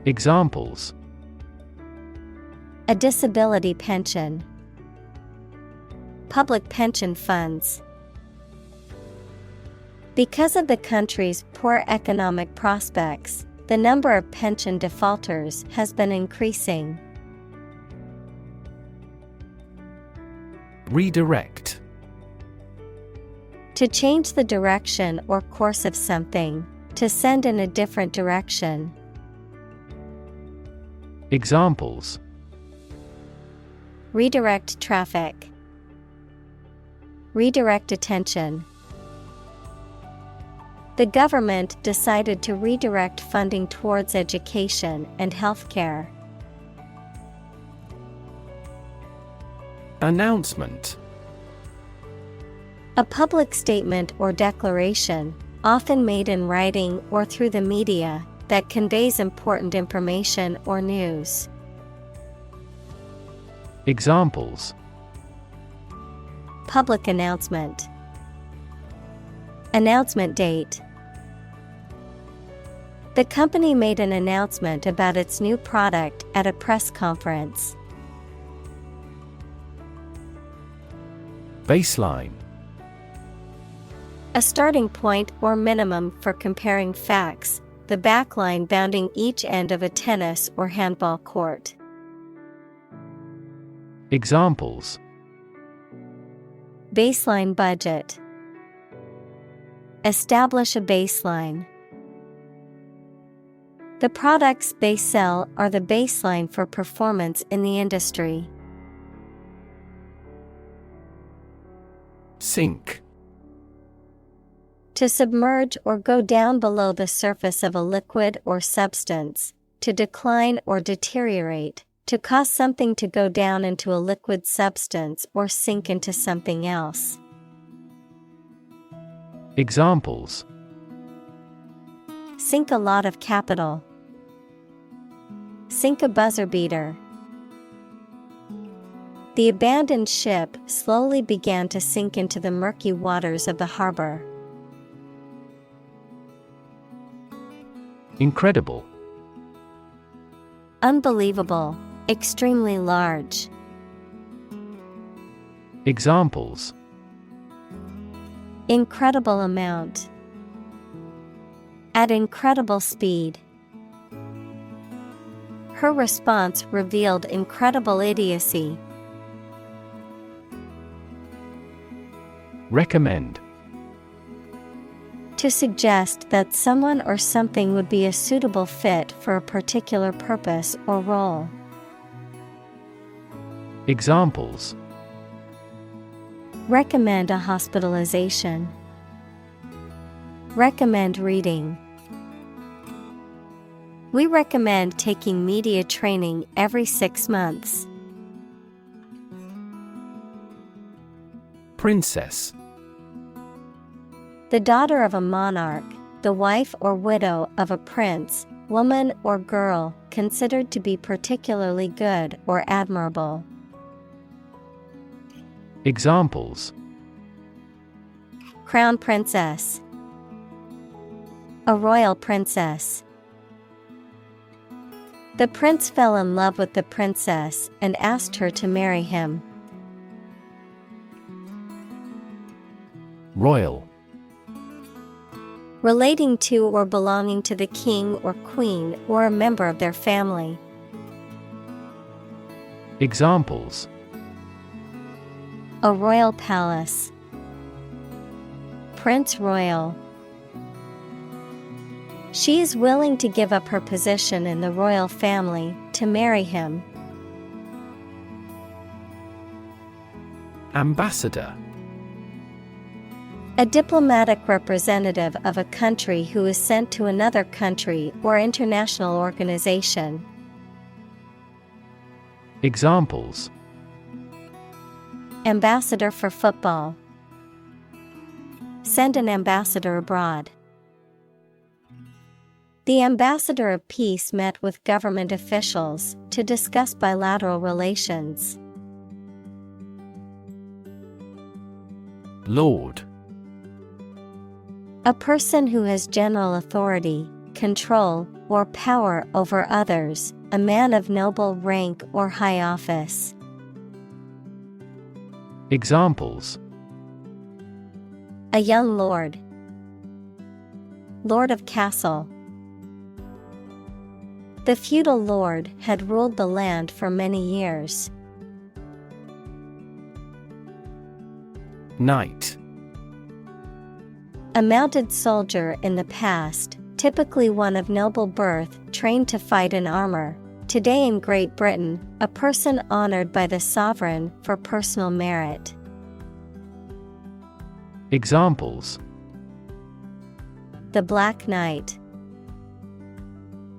Examples: A disability pension. Public pension funds. Because of the country's poor economic prospects, the number of pension defaulters has been increasing. Redirect. To change the direction or course of something, to send in a different direction. Examples: Redirect traffic. Redirect attention. The government decided to redirect funding towards education and healthcare. Announcement. A public statement or declaration, often made in writing or through the media, that conveys important information or news. Examples: Public announcement. Announcement date. The company made an announcement about its new product at a press conference. Baseline. A starting point or minimum for comparing facts, the backline bounding each end of a tennis or handball court. Examples: Baseline budget. Establish a baseline. The products they sell are the baseline for performance in the industry. Sink. To submerge or go down below the surface of a liquid or substance, to decline or deteriorate, to cause something to go down into a liquid substance or sink into something else. Examples: Sink a lot of capital. Sink a buzzer beater. The abandoned ship slowly began to sink into the murky waters of the harbor. Incredible. Unbelievable, extremely large. Examples: Incredible amount. At incredible speed. Her response revealed incredible idiocy. Recommend. To suggest that someone or something would be a suitable fit for a particular purpose or role. Examples. Recommend a hospitalization. Recommend reading. We recommend taking media training every 6 months. Princess. The daughter of a monarch, the wife or widow of a prince, woman or girl considered to be particularly good or admirable. Examples. Crown princess. A royal princess. The prince fell in love with the princess and asked her to marry him. Royal. Relating to or belonging to the king or queen or a member of their family. Examples. A royal palace. Prince Royal. She is willing to give up her position in the royal family to marry him. Ambassador. A diplomatic representative of a country who is sent to another country or international organization. Examples. Ambassador for football. Send an ambassador abroad. The ambassador of peace met with government officials to discuss bilateral relations. Lord. A person who has general authority, control, or power over others, a man of noble rank or high office. Examples. A young lord. Lord of castle. The feudal lord had ruled the land for many years. Knight. A mounted soldier in the past, typically one of noble birth, trained to fight in armor. Today in Great Britain, a person honored by the sovereign for personal merit. Examples. The Black Knight.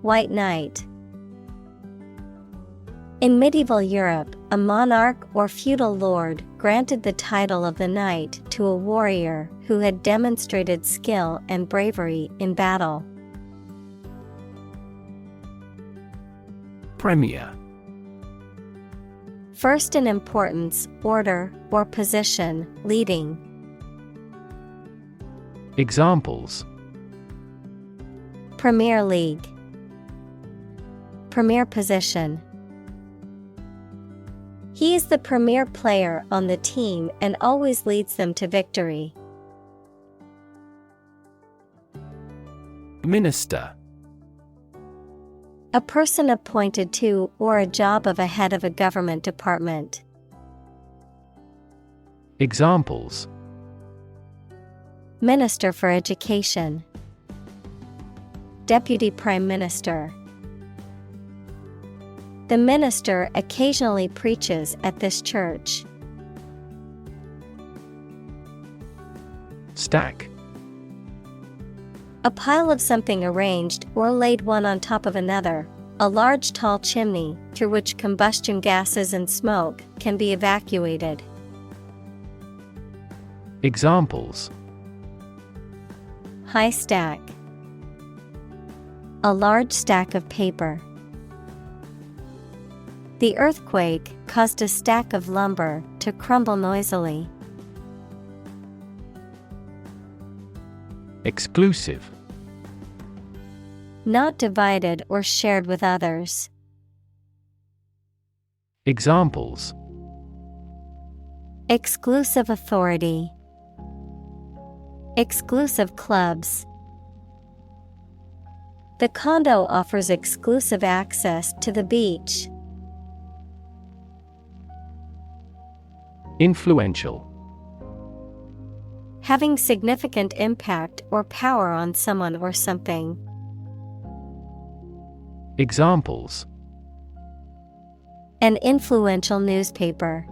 White Knight. In medieval Europe, a monarch or feudal lord granted the title of the knight to a warrior who had demonstrated skill and bravery in battle. Premier. First in importance, order, or position, leading. Examples. Premier League. Premier position. He is the premier player on the team and always leads them to victory. Minister. A person appointed to or a job of a head of a government department. Examples. Minister for Education. Deputy Prime Minister. The minister occasionally preaches at this church. Stack. A pile of something arranged or laid one on top of another, a large tall chimney through which combustion gases and smoke can be evacuated. Examples. High stack. A large stack of paper. The earthquake caused a stack of lumber to crumble noisily. Exclusive. Not divided or shared with others. Examples. Exclusive authority. Exclusive clubs. The condo offers exclusive access to the beach. Influential. Having significant impact or power on someone or something. Examples: An influential newspaper.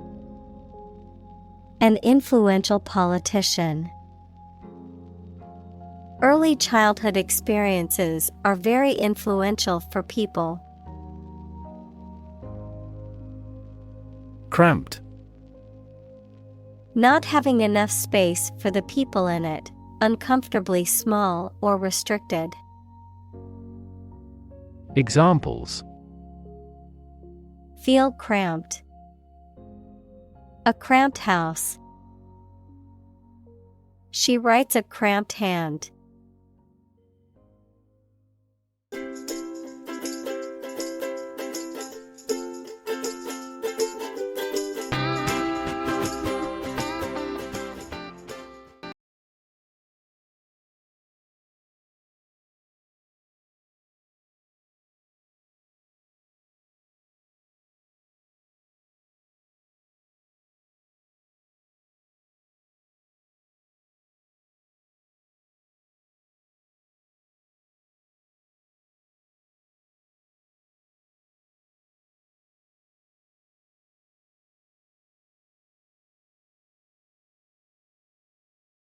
An influential politician. Early childhood experiences are very influential for people. Cramped. Not having enough space for the people in it, uncomfortably small or restricted. Examples: Feel cramped. A cramped house. She writes a cramped hand.